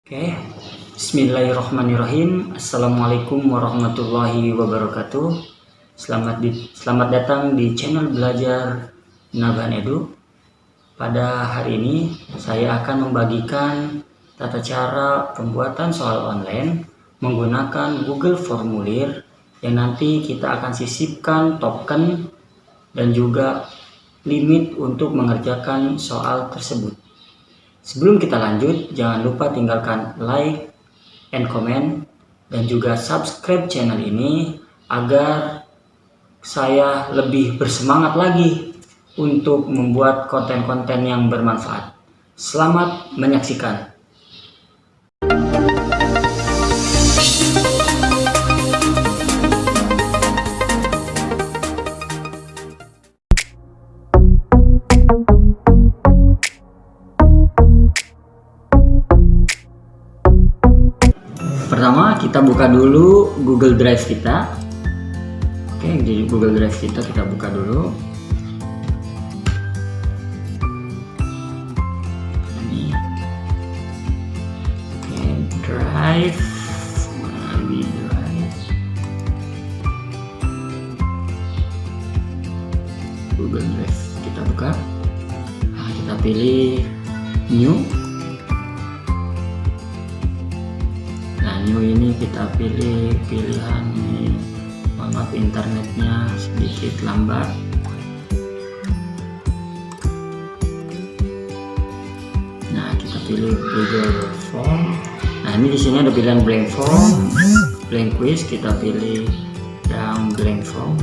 Oke, Bismillahirrahmanirrahim. Assalamualaikum warahmatullahi wabarakatuh. Selamat datang di channel belajar Nabahan Edu. Pada hari ini saya akan membagikan tata cara pembuatan soal online menggunakan Google Formulir yang nanti kita akan sisipkan token dan juga limit untuk mengerjakan soal tersebut. Sebelum kita lanjut, jangan lupa tinggalkan like and comment dan juga subscribe channel ini agar saya lebih bersemangat lagi untuk membuat konten-konten yang bermanfaat. Selamat menyaksikan. Pertama kita buka dulu Google Drive kita. Oke, di Google Drive kita buka dulu. Ini. Oke, Drive. Lagi Drive. Google Drive kita buka. Nah, kita pilih New. New ini kita pilih pilihan ini. Maaf internetnya sedikit lambat. Nah, kita pilih Google Form. Nah, ini di sini ada pilihan blank form, blank quiz. Kita pilih yang blank form.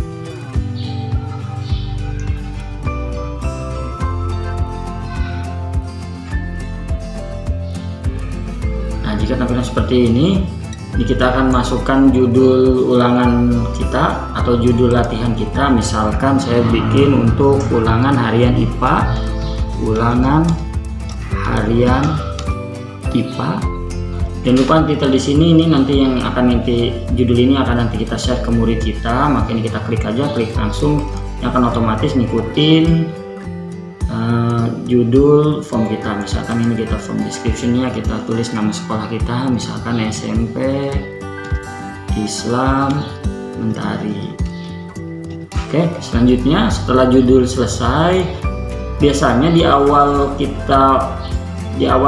Jika tampilan seperti ini, kita akan masukkan judul ulangan kita atau judul latihan kita. Misalkan saya bikin untuk ulangan harian IPA, ulangan harian IPA. Jangan lupa titel di sini, ini nanti yang akan judul ini akan nanti kita share ke murid kita. Makanya kita klik aja, klik langsung, yang akan otomatis ngikutin judul form kita. Misalkan ini kita form descriptionnya, kita tulis nama sekolah kita, misalkan SMP Islam Mentari. Oke, selanjutnya setelah judul selesai, biasanya di awal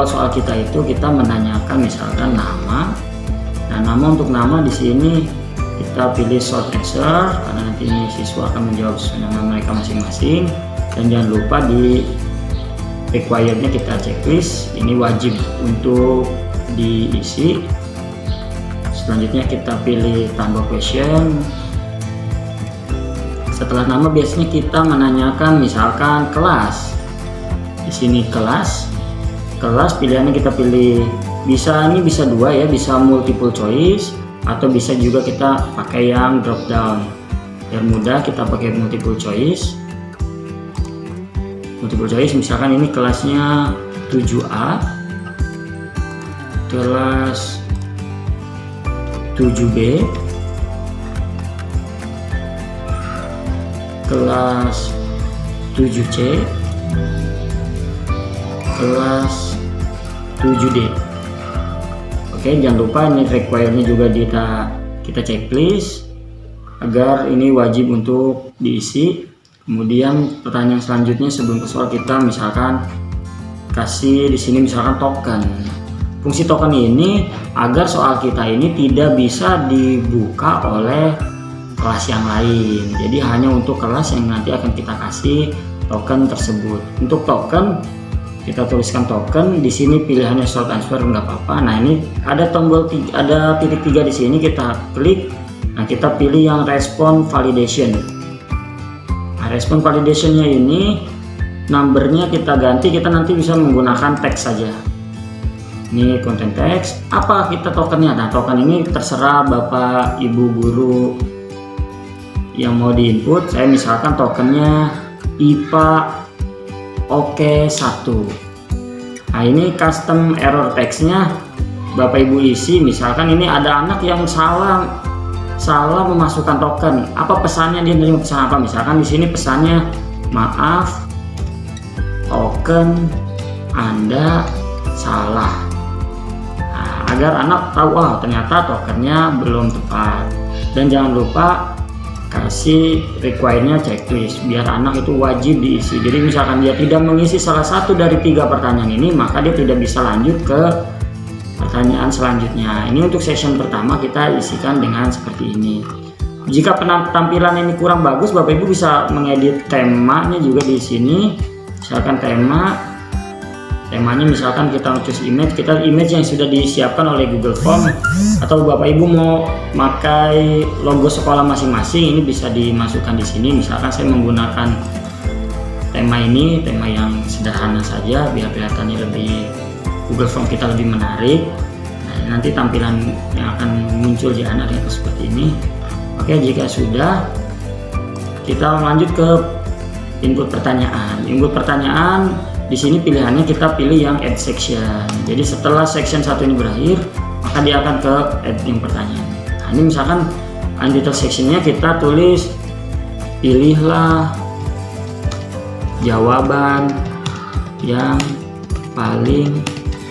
soal kita itu kita menanyakan misalkan nama. Nah, untuk nama di sini kita pilih short answer karena nanti ini siswa akan menjawab sesuai nama mereka masing-masing. Dan jangan lupa di requirednya kita checklist, ini wajib untuk diisi. Selanjutnya kita pilih tambah question. Setelah nama biasanya kita menanyakan misalkan kelas. Di sini kelas pilihannya kita pilih, ini bisa dua ya, bisa multiple choice atau bisa juga kita pakai yang drop down. Biar mudah kita pakai multiple choice. Misalkan ini kelasnya 7A, kelas 7B, kelas 7C, kelas 7D. Oke, jangan lupa ini require-nya juga kita checklist agar ini wajib untuk diisi. Kemudian pertanyaan selanjutnya sebelum ke soal kita misalkan kasih di sini misalkan token. Fungsi token ini agar soal kita ini tidak bisa dibuka oleh kelas yang lain. Jadi hanya untuk kelas yang nanti akan kita kasih token tersebut. Untuk token kita tuliskan token di sini, pilihannya short answer nggak apa-apa. Nah, ini ada titik 3 di sini, kita klik. Nah, kita pilih yang respon validation. Respon validationnya ini numbernya kita ganti, kita nanti bisa menggunakan teks saja. Ini konten teks. Apa kita tokennya? Nah, token ini terserah bapak ibu guru yang mau diinput. Saya misalkan tokennya IPA Oke 1. Nah, ini custom error teksnya bapak ibu isi. Misalkan ini ada anak yang salah memasukkan token. Apa pesannya, dia menerima pesan apa? Misalkan di sini pesannya, maaf, token Anda salah. Nah, agar anak tahu ternyata tokennya belum tepat. Dan jangan lupa kasih require-nya checklist biar anak itu wajib diisi. Jadi misalkan dia tidak mengisi salah satu dari 3 pertanyaan ini, maka dia tidak bisa lanjut ke pertanyaan selanjutnya. Ini untuk session pertama kita isikan dengan seperti ini. Jika tampilan ini kurang bagus, Bapak Ibu bisa mengedit temanya juga di sini. Misalkan temanya misalkan kita choose image yang sudah disiapkan oleh Google Form, atau Bapak Ibu mau pakai logo sekolah masing-masing, ini bisa dimasukkan di sini. Misalkan saya menggunakan tema yang sederhana saja biar kelihatannya lebih Google Form kita lebih menarik. Nah, nanti tampilan yang akan muncul di anak itu seperti ini. Oke, jika sudah, kita lanjut ke input pertanyaan. Input pertanyaan di sini pilihannya kita pilih yang add section. Jadi setelah section 1 ini berakhir, maka dia akan ke add yang pertanyaan. Nah, ini misalkan title sectionnya kita tulis pilihlah jawaban yang paling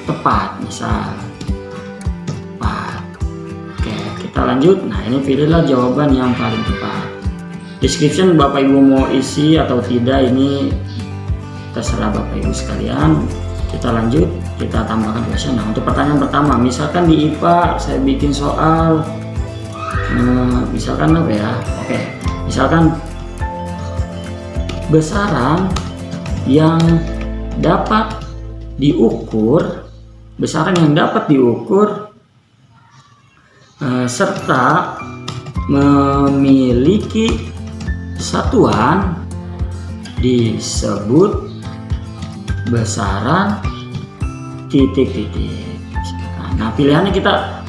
tepat, misal tepat. Oke, kita lanjut. Nah, ini pilihlah jawaban yang paling tepat. Description Bapak Ibu mau isi atau tidak, ini terserah Bapak Ibu sekalian. Kita lanjut, kita tambahkan question. Nah, untuk pertanyaan pertama, misalkan di IPA saya bikin soal misalkan apa ya? Oke, misalkan besaran yang dapat diukur, serta memiliki satuan disebut besaran titik-titik. Nah, pilihannya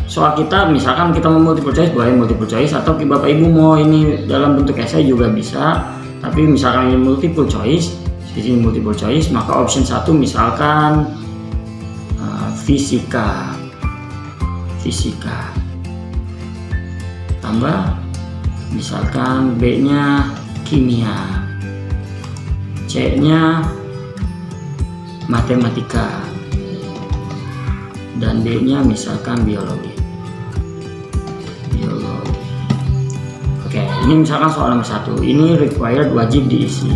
soal kita misalkan kita mau multiple choice, boleh multiple choice, atau Bapak Ibu mau ini dalam bentuk essay juga bisa. Tapi misalkan ini multiple choice, maka option 1 misalkan fisika, tambah misalkan B-nya kimia, C-nya matematika, dan D-nya misalkan biologi. Oke, ini misalkan soal nomor 1, ini required, wajib diisi.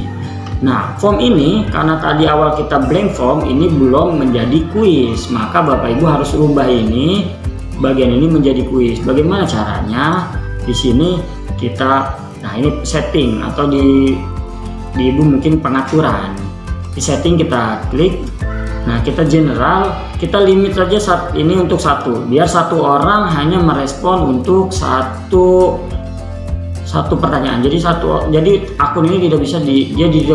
Nah, form ini karena tadi awal kita blank form, ini belum menjadi kuis, maka Bapak Ibu harus rubah ini, bagian ini menjadi kuis. Bagaimana caranya? Di sini kita, nah ini setting, atau di Ibu mungkin pengaturan. Di setting kita klik. Nah, kita general, kita limit saja saat ini untuk 1, biar 1 orang hanya merespon untuk satu pertanyaan. Jadi akun ini tidak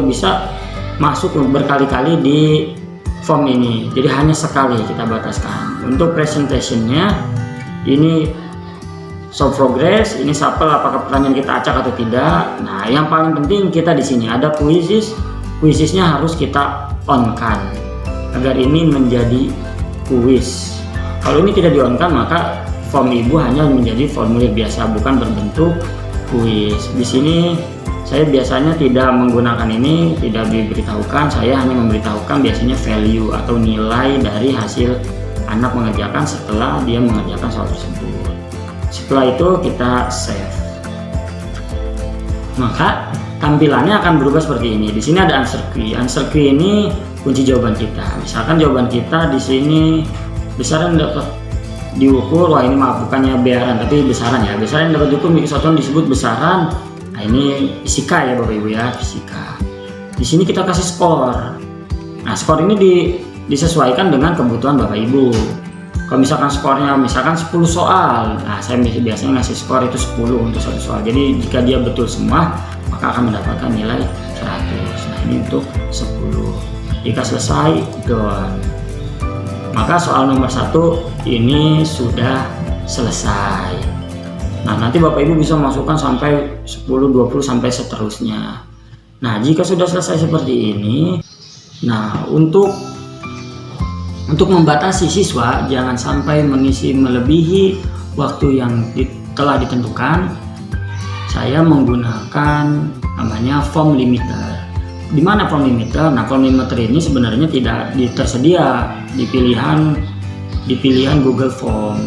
bisa masuk berkali-kali di form ini. Jadi hanya sekali kita bataskan. Untuk presentationnya ini show progress, ini sampel apakah pertanyaan kita acak atau tidak. Nah, yang paling penting kita di sini ada kuisisnya harus kita on kan agar ini menjadi kuis. Kalau ini tidak di on kan, maka form Ibu hanya menjadi formulir biasa, bukan berbentuk kuis. Di sini saya biasanya tidak menggunakan ini, tidak diberitahukan. Saya hanya memberitahukan biasanya value atau nilai dari hasil anak mengerjakan setelah dia mengerjakan soal tersebut. Setelah itu kita save. Maka tampilannya akan berubah seperti ini. Di sini ada answer key. Answer key ini kunci jawaban kita. Misalkan jawaban kita di sini besaran dapat diukur, wah ini maaf bukannya besaran tapi besaran ya. Besaran dapat diukur memiliki satuan disebut besaran. Nah, ini fisika ya Bapak Ibu ya, fisika. Di sini kita kasih skor. Nah, skor ini disesuaikan dengan kebutuhan Bapak Ibu. Kalau misalkan skornya misalkan 10 soal, nah saya biasanya ngasih skor itu 10 untuk 1 soal. Jadi jika dia betul semua, maka akan mendapatkan nilai 100. Nah, ini untuk 10. Jika selesai, done. Maka soal nomor 1 ini sudah selesai. Nah, nanti Bapak Ibu bisa masukkan sampai 10, 20 sampai seterusnya. Nah, jika sudah selesai seperti ini, nah untuk membatasi siswa jangan sampai mengisi melebihi waktu yang telah ditentukan, saya menggunakan namanya form limiter. Di mana form limiter? Nah, form limiter ini sebenarnya tidak tersedia di pilihan di pilihan Google Form.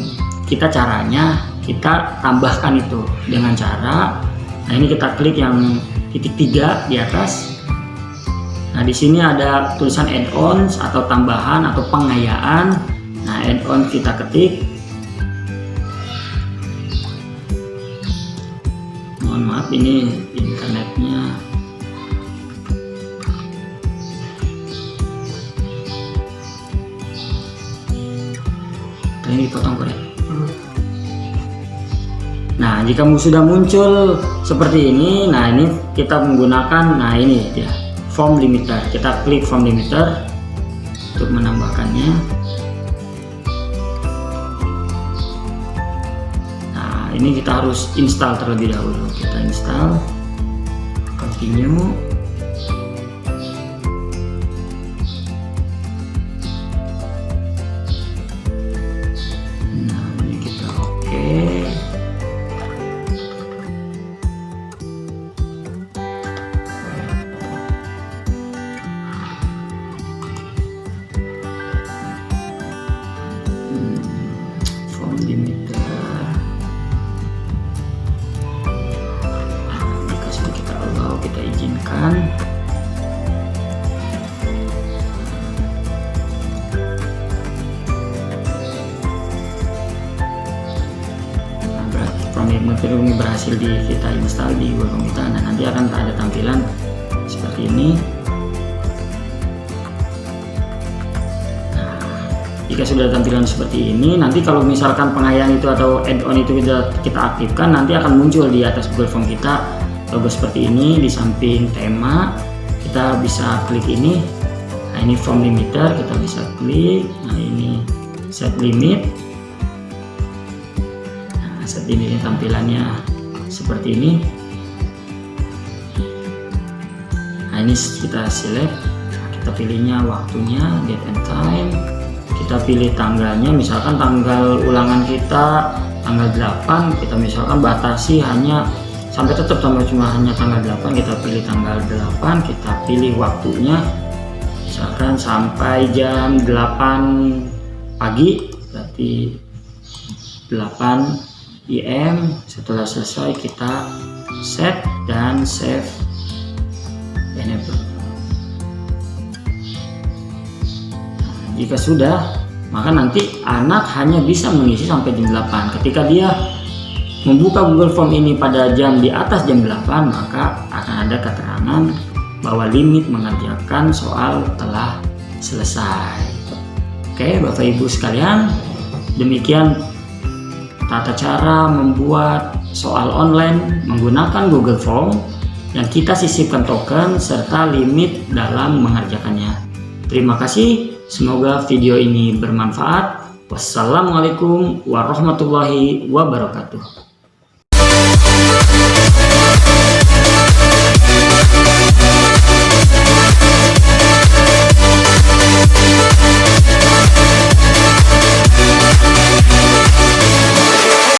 Caranya kita tambahkan itu dengan cara, nah ini kita klik yang titik 3 di atas. Nah di sini ada tulisan add-ons atau tambahan atau pengayaan. Nah add-on kita ketik. Mohon maaf ini internetnya. Ini dipotong ya. Nah jika sudah muncul seperti ini, nah ini kita menggunakan, nah ini dia form limiter. Kita klik form limiter untuk menambahkannya. Nah ini kita harus install terlebih dahulu. Kita install, continue. Kita izinkan. Program ini berhasil kita install di Google kita. Nah nanti akan ada tampilan seperti ini. Nah, jika sudah tampilan seperti ini, nanti kalau misalkan pengayaan itu atau add-on itu kita aktifkan, nanti akan muncul di atas Google Form kita logo seperti ini. Di samping tema kita bisa klik ini. Nah ini form limiter, kita bisa klik. Nah ini set limit. Nah set ini tampilannya seperti ini. Nah ini kita select. Nah, kita pilihnya waktunya, date and time. Kita pilih tanggalnya, misalkan tanggal ulangan kita tanggal 8, kita misalkan batasi hanya sampai tetap cuma hanya tanggal 8, kita pilih tanggal 8, kita pilih waktunya misalkan sampai jam 8 pagi, berarti 8 IM. Setelah selesai kita set dan save enable. Jika sudah, maka nanti anak hanya bisa mengisi sampai jam 8. Ketika dia membuka Google Form ini pada jam di atas jam 8, maka akan ada keterangan bahwa limit mengerjakan soal telah selesai. Oke Bapak Ibu sekalian, demikian tata cara membuat soal online menggunakan Google Form yang kita sisipkan token serta limit dalam mengerjakannya. Terima kasih, semoga video ini bermanfaat. Wassalamualaikum warahmatullahi wabarakatuh.